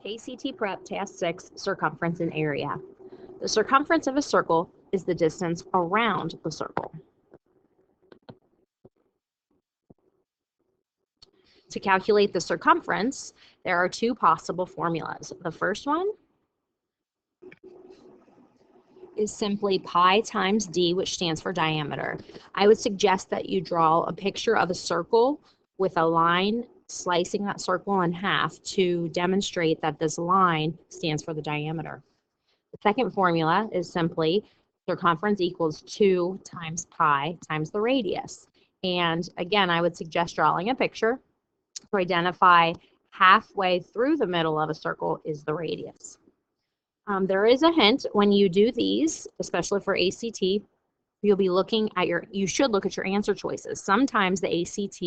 ACT Prep Task 6, Circumference and Area. The circumference of a circle is the distance around the circle. To calculate the circumference, there are two possible formulas. The first one is simply pi times d, which stands for diameter. I would suggest that you draw a picture of a circle with a line slicing that circle in half to demonstrate that this line stands for the diameter. The second formula is simply circumference equals 2 times pi times the radius. And again, I would suggest drawing a picture to identify halfway through the middle of a circle is the radius. There is a hint when you do these, especially for ACT, you'll be looking at you should look at your answer choices. Sometimes the ACT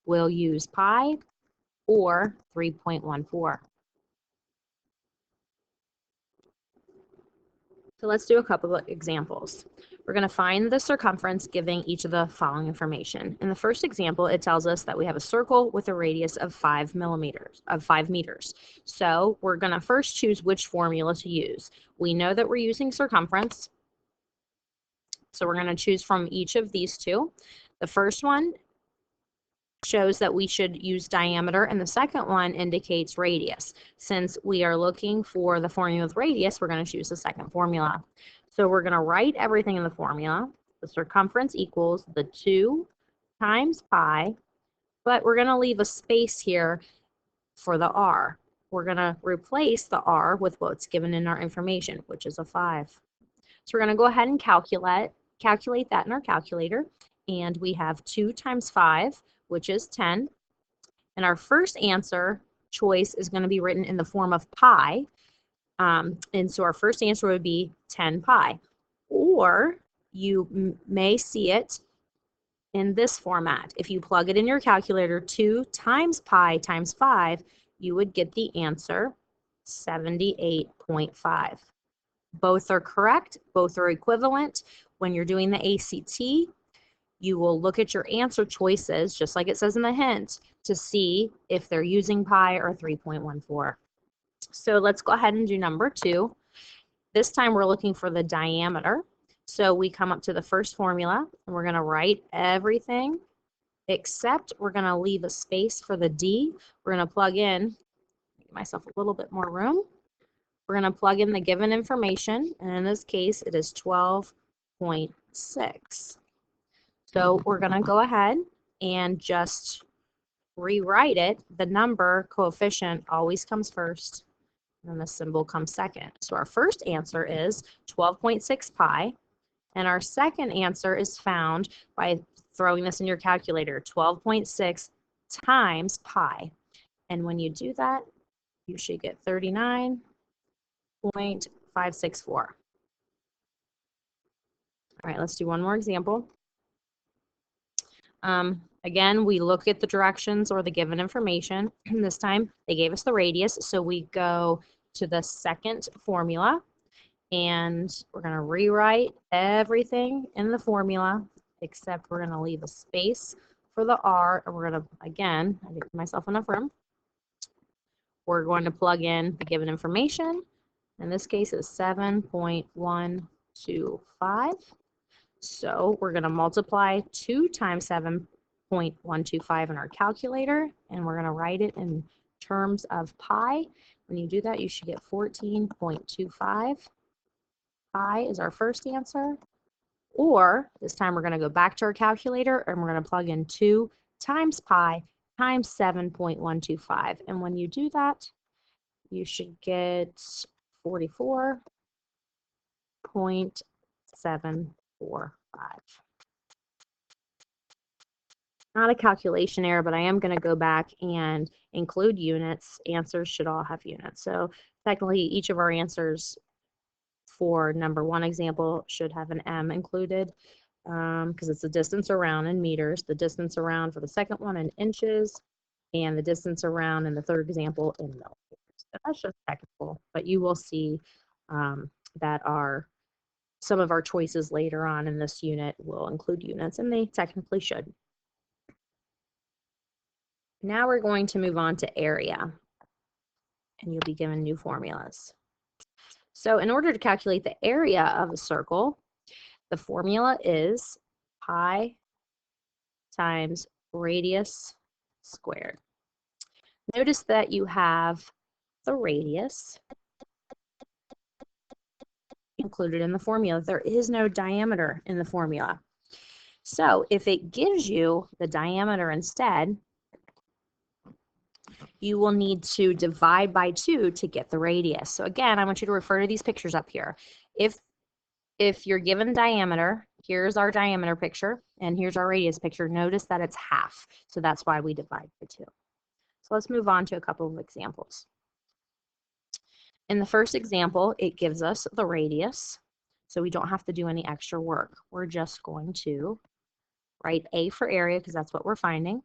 will use pi or 3.14. So let's do a couple of examples. We're going to find the circumference giving each of the following information. In the first example, it tells us that we have a circle with a radius of 5 meters. So we're going to first choose which formula to use. We know that we're using circumference, so we're going to choose from each of these two. The first one shows that we should use diameter, and the second one indicates radius. Since we are looking for the formula with radius, we're going to choose the second formula. So we're going to write everything in the formula. The circumference equals the 2 times pi, but we're going to leave a space here for the r. We're going to replace the r with what's given in our information, which is a 5. So we're going to go ahead and calculate that in our calculator, and we have 2 times 5, which is 10. And our first answer choice is going to be written in the form of pi. And so our first answer would be 10 pi. Or you may see it in this format. If you plug it in your calculator, 2 times pi times 5, you would get the answer 78.5. Both are correct. Both are equivalent. When you're doing the ACT, you will look at your answer choices, just like it says in the hint, to see if they're using pi or 3.14. So let's go ahead and do number 2. This time we're looking for the diameter. So we come up to the first formula, and we're going to write everything, except we're going to leave a space for the d. We're going to plug in, give myself a little bit more room. We're going to plug in the given information, and in this case, it is 12.6. So we're going to go ahead and just rewrite it. The number coefficient always comes first, and the symbol comes second. So our first answer is 12.6 pi, and our second answer is found by throwing this in your calculator, 12.6 times pi. And when you do that, you should get 39.564. All right, let's do one more example. Again, we look at the directions or the given information. This time they gave us the radius, so we go to the second formula, and we're going to rewrite everything in the formula, except we're going to leave a space for the r, and we're going to, again, I didn't give myself enough room. We're going to plug in the given information. In this case, it's 7.125. So we're going to multiply 2 times 7.125 in our calculator, and we're going to write it in terms of pi. When you do that, you should get 14.25. Pi is our first answer. Or this time we're going to go back to our calculator, and we're going to plug in 2 times pi times 7.125. And when you do that, you should get 44.745. Not a calculation error, but I am going to go back and include units. Answers should all have units. So technically, each of our answers for number 1 example should have an m included because it's the distance around in meters, the distance around for the second one in inches, and the distance around in the third example in millimeters. So that's just technical, but you will see that some of our choices later on in this unit will include units, and they technically should. Now we're going to move on to area. and you'll be given new formulas. So in order to calculate the area of a circle, the formula is pi times radius squared. Notice that you have the radius included in the formula. There is no diameter in the formula. So if it gives you the diameter instead, you will need to divide by 2 to get the radius. So again, I want you to refer to these pictures up here. If you're given diameter, here's our diameter picture, and here's our radius picture. Notice that it's half, so that's why we divide by 2. So let's move on to a couple of examples. In the first example, it gives us the radius, so we don't have to do any extra work. We're just going to write A for area, because that's what we're finding,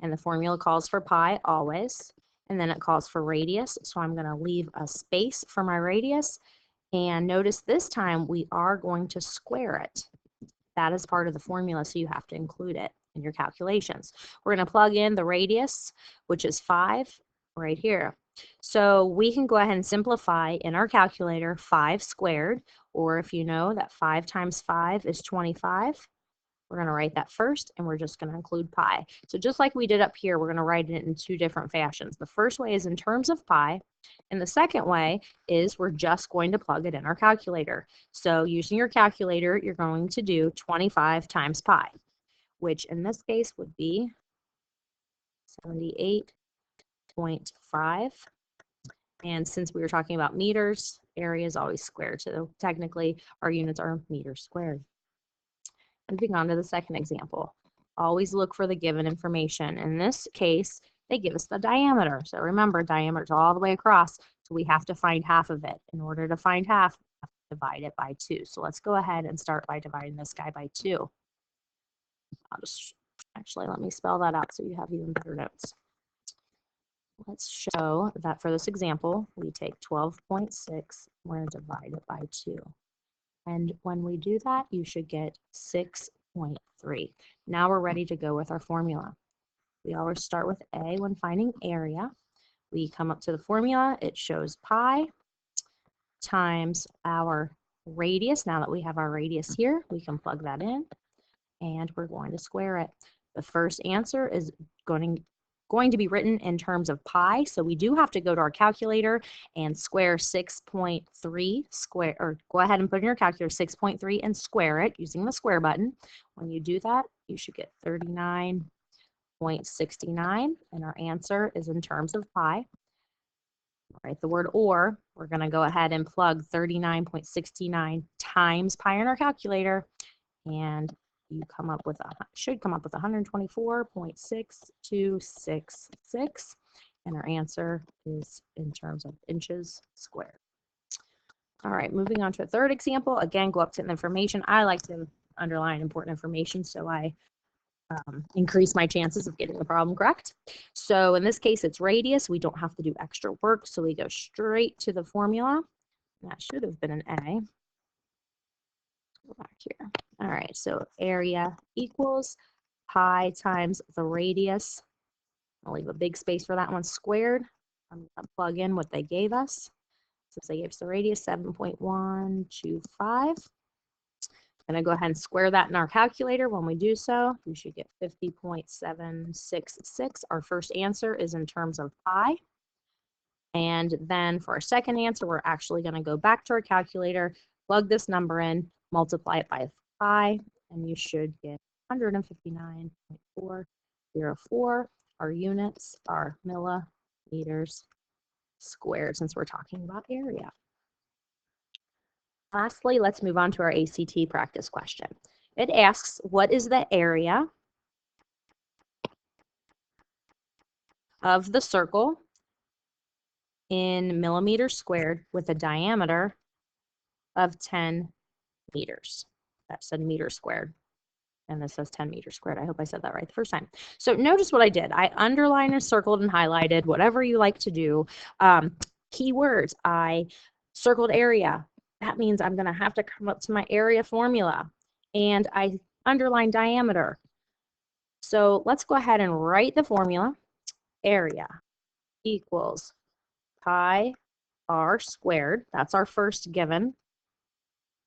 and the formula calls for pi always, and then it calls for radius, so I'm going to leave a space for my radius, and notice this time we are going to square it. That is part of the formula, so you have to include it in your calculations. We're going to plug in the radius, which is 5, right here. So we can go ahead and simplify in our calculator 5 squared, or if you know that 5 times 5 is 25, we're going to write that first, and we're just going to include pi. So just like we did up here, we're going to write it in 2 different fashions. The first way is in terms of pi, and the second way is we're just going to plug it in our calculator. So using your calculator, you're going to do 25 times pi, which in this case would be 78.5. And since we were talking about meters, area is always squared. So technically, our units are meters squared. Moving on to the second example. Always look for the given information. In this case, they give us the diameter. So remember, diameter is all the way across, so we have to find half of it. In order to find half, we have to divide it by 2. So let's go ahead and start by dividing this guy by 2. Actually, let me spell that out so you have even better notes. Let's show that for this example, we take 12.6, we're going to divide it by 2. And when we do that, you should get 6.3. Now we're ready to go with our formula. We always start with A when finding area. We come up to the formula. It shows pi times our radius. Now that we have our radius here, we can plug that in, and we're going to square it. The first answer is going to be written in terms of pi, so we do have to go to our calculator and square 6.3 square, or go ahead and put in your calculator 6.3 and square it using the square button. When you do that, you should get 39.69, and our answer is in terms of pi. Write the word or. We're going to go ahead and plug 39.69 times pi in our calculator, and you should come up with 124.6266, and our answer is in terms of inches squared. All right, moving on to a third example. Again, go up to the information. I like to underline important information, so I increase my chances of getting the problem correct. So in this case, it's radius. We don't have to do extra work, so we go straight to the formula. That should have been an A. Go back here. All right, so area equals pi times the radius. I'll leave a big space for that one, squared. I'm going to plug in what they gave us. Since they gave us the radius, 7.125. I'm going to go ahead and square that in our calculator. When we do so, we should get 50.766. Our first answer is in terms of pi. And then for our second answer, we're actually going to go back to our calculator, plug this number in, multiply it by pi, and you should get 159.404. Our units are millimeters squared, since we're talking about area. Lastly, let's move on to our ACT practice question. It asks, what is the area of the circle in millimeters squared with a diameter of 10 meters? That said meters squared, and this says 10 meters squared. I hope I said that right the first time. So notice what I did. I underlined and circled and highlighted, whatever you like to do. Keywords, I circled area. That means I'm going to have to come up to my area formula. And I underlined diameter. So let's go ahead and write the formula. Area equals pi r squared. That's our first given,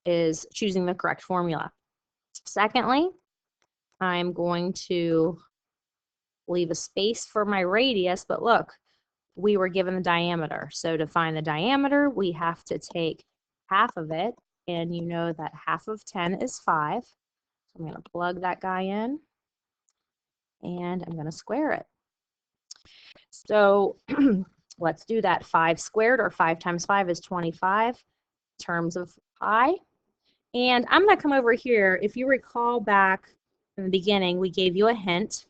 is choosing the correct formula. Secondly, I'm going to leave a space for my radius, but look, we were given the diameter. So to find the diameter, we have to take half of it, and you know that half of 10 is 5. So I'm going to plug that guy in, and I'm going to square it. So let's do that. 5 squared, or 5 times 5 is 25 in terms of pi. And I'm going to come over here. If you recall back in the beginning, we gave you a hint,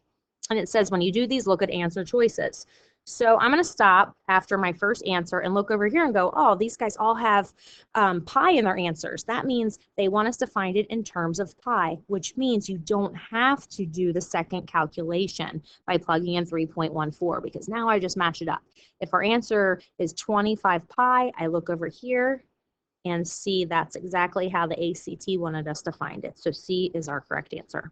and it says when you do these, look at answer choices. So I'm going to stop after my first answer and look over here and go, oh, these guys all have pi in their answers. That means they want us to find it in terms of pi, which means you don't have to do the second calculation by plugging in 3.14, because now I just match it up. If our answer is 25 pi, I look over here and see that's exactly how the ACT wanted us to find it. So C is our correct answer.